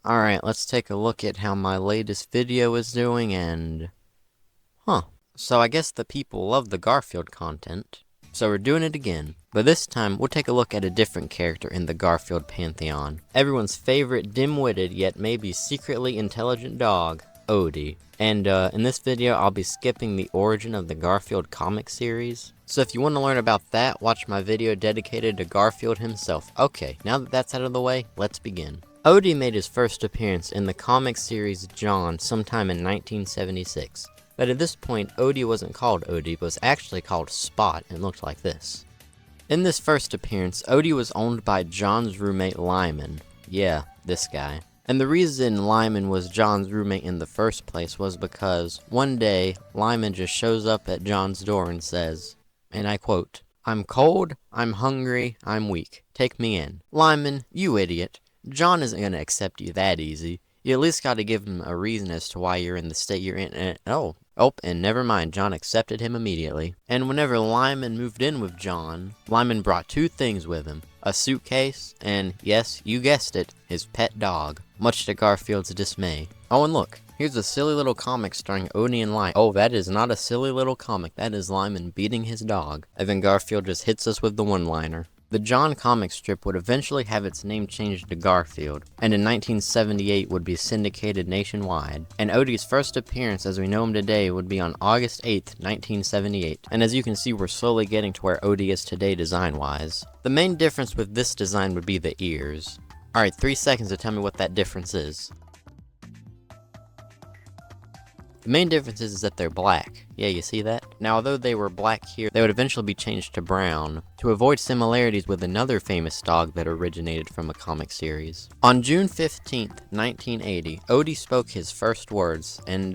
Alright, let's take a look at how my latest video is doing and... So I guess the people love the Garfield content. So we're doing it again. But this time, we'll take a look at a different character in the Garfield pantheon. Everyone's favorite dim-witted yet maybe secretly intelligent dog, Odie. And in this video, I'll be skipping the origin of the Garfield comic series. So if you want to learn about that, watch my video dedicated to Garfield himself. Okay, now that that's out of the way, let's begin. Odie made his first appearance in the comic series John sometime in 1976. But at this point, Odie wasn't called Odie, but was actually called Spot and looked like this. In this first appearance, Odie was owned by John's roommate Lyman. Yeah, this guy. And the reason Lyman was John's roommate in the first place was because one day, Lyman just shows up at John's door and says, and I quote, "I'm cold, I'm hungry, I'm weak. Take me in." Lyman, you idiot. John isn't gonna accept you that easy. You at least gotta give him a reason as to why you're in the state you're in. And never mind, John accepted him immediately. And whenever Lyman moved in with John, Lyman brought two things with him. A suitcase, and yes, you guessed it, his pet dog. Much to Garfield's dismay. Oh, and look, here's a silly little comic starring Odie and Lyman. Oh, that is not a silly little comic, that is Lyman beating his dog. And then Garfield just hits us with the one-liner. The John comic strip would eventually have its name changed to Garfield, and in 1978 would be syndicated nationwide. And Odie's first appearance as we know him today would be on August 8th, 1978. And as you can see, we're slowly getting to where Odie is today design-wise. The main difference with this design would be the ears. Alright, 3 seconds to tell me what that difference is. The main difference is that they're black. Yeah, you see that? Now, although they were black here, they would eventually be changed to brown, to avoid similarities with another famous dog that originated from a comic series. On June 15th, 1980, Odie spoke his first words, and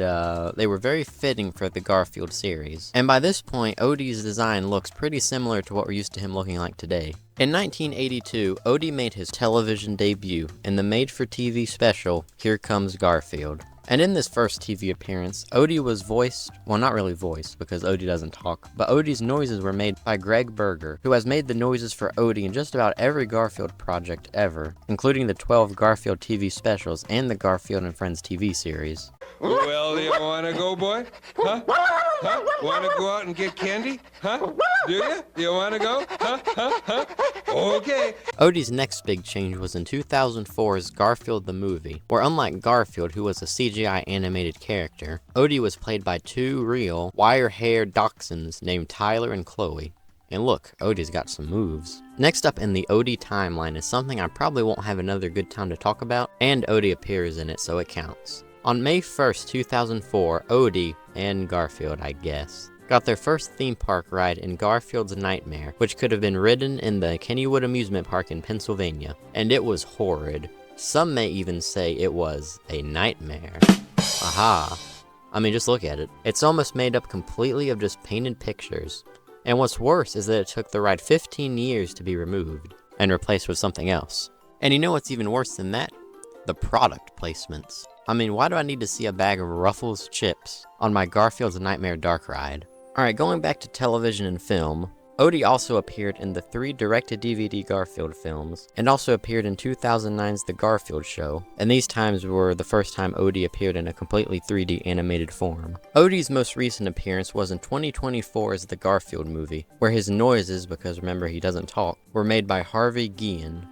they were very fitting for the Garfield series. And by this point, Odie's design looks pretty similar to what we're used to him looking like today. In 1982, Odie made his television debut in the made-for-TV special, Here Comes Garfield. And in this first TV appearance, Odie was voiced, well, not really voiced, because Odie doesn't talk, but Odie's noises were made by Greg Berger, who has made the noises for Odie in just about every Garfield project ever, including the 12 Garfield TV specials and the Garfield and Friends TV series. Well, you wanna go, boy? Huh? Huh? Wanna go out and get candy? Huh? Do you? You wanna go? Huh? Huh? Huh? Okay. Odie's next big change was in 2004's Garfield the Movie, where unlike Garfield, who was a CGI animated character, Odie was played by two real, wire-haired dachshunds named Tyler and Chloe. And look, Odie's got some moves. Next up in the Odie timeline is something I probably won't have another good time to talk about, and Odie appears in it, so it counts. On May 1st, 2004, Odie, and Garfield I guess, got their first theme park ride in Garfield's Nightmare, which could have been ridden in the Kennywood Amusement Park in Pennsylvania. And it was horrid. Some may even say it was a nightmare. Aha. I mean, just look at it. It's almost made up completely of just painted pictures. And what's worse is that it took the ride 15 years to be removed and replaced with something else. And you know what's even worse than that? The product placements. I mean, why do I need to see a bag of Ruffles chips on my Garfield's Nightmare Dark ride? Alright, going back to television and film, Odie also appeared in the 3 direct-to-DVD Garfield films, and also appeared in 2009's The Garfield Show, and these times were the first time Odie appeared in a completely 3D animated form. Odie's most recent appearance was in 2024's The Garfield Movie, where his noises, because remember he doesn't talk, were made by Harvey Guillen,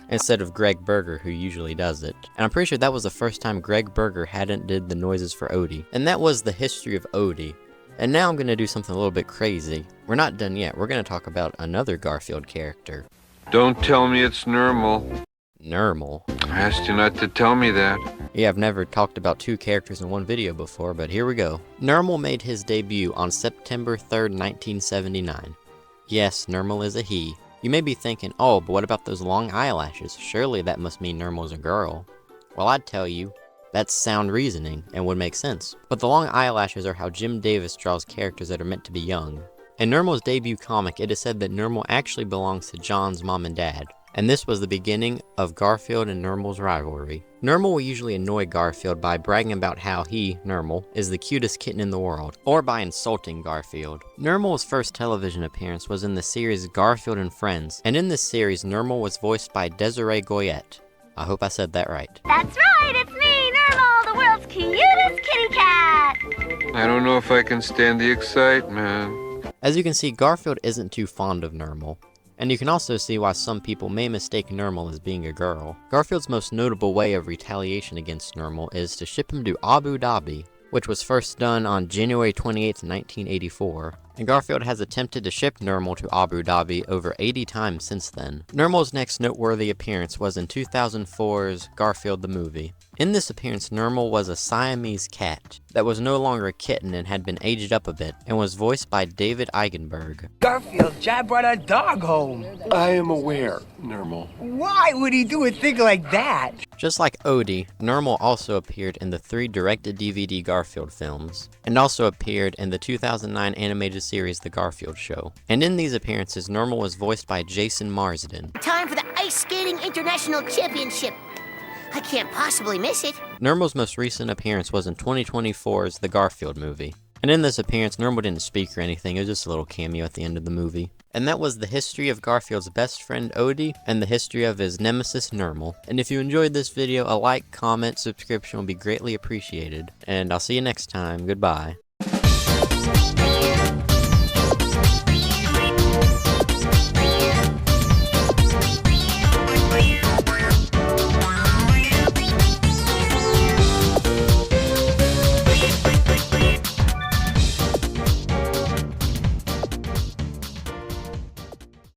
instead of Greg Berger, who usually does it. And I'm pretty sure that was the first time Greg Berger hadn't did the noises for Odie. And that was the history of Odie. And now I'm gonna do something a little bit crazy. We're not done yet, we're gonna talk about another Garfield character. Don't tell me it's Nermal. Nermal. I asked you not to tell me that. Yeah, I've never talked about 2 characters in one video before, but here we go. Nermal made his debut on September 3rd, 1979. Yes, Nermal is a he. You may be thinking, oh, but what about those long eyelashes? Surely that must mean Nermal's a girl. Well, I'd tell you, that's sound reasoning, and would make sense. But the long eyelashes are how Jim Davis draws characters that are meant to be young. In Nermal's debut comic, it is said that Nermal actually belongs to John's mom and dad, and this was the beginning of Garfield and Nermal's rivalry. Nermal will usually annoy Garfield by bragging about how he, Nermal, is the cutest kitten in the world, or by insulting Garfield. Nermal's first television appearance was in the series Garfield and Friends, and in this series, Nermal was voiced by Desiree Goyette. I hope I said that right. That's right, it's me, Nermal, the world's cutest kitty cat. I don't know if I can stand the excitement. As you can see, Garfield isn't too fond of Nermal. And you can also see why some people may mistake Nermal as being a girl. Garfield's most notable way of retaliation against Nermal is to ship him to Abu Dhabi, which was first done on January 28, 1984. And Garfield has attempted to ship Nermal to Abu Dhabi over 80 times since then. Nermal's next noteworthy appearance was in 2004's Garfield the Movie. In this appearance, Nermal was a Siamese cat that was no longer a kitten and had been aged up a bit, and was voiced by David Eigenberg. Garfield, Jai brought our dog home. I am aware, Nermal. Why would he do a thing like that? Just like Odie, Nermal also appeared in the 3 direct-to-DVD Garfield films, and also appeared in the 2009 animated series The Garfield Show. And in these appearances, Nermal was voiced by Jason Marsden. Time for the Ice Skating International Championship. I can't possibly miss it. Nermal's most recent appearance was in 2024's The Garfield Movie. And in this appearance, Nermal didn't speak or anything, it was just a little cameo at the end of the movie. And that was the history of Garfield's best friend Odie, and the history of his nemesis Nermal. And if you enjoyed this video, a like, comment, subscription would be greatly appreciated. And I'll see you next time, goodbye.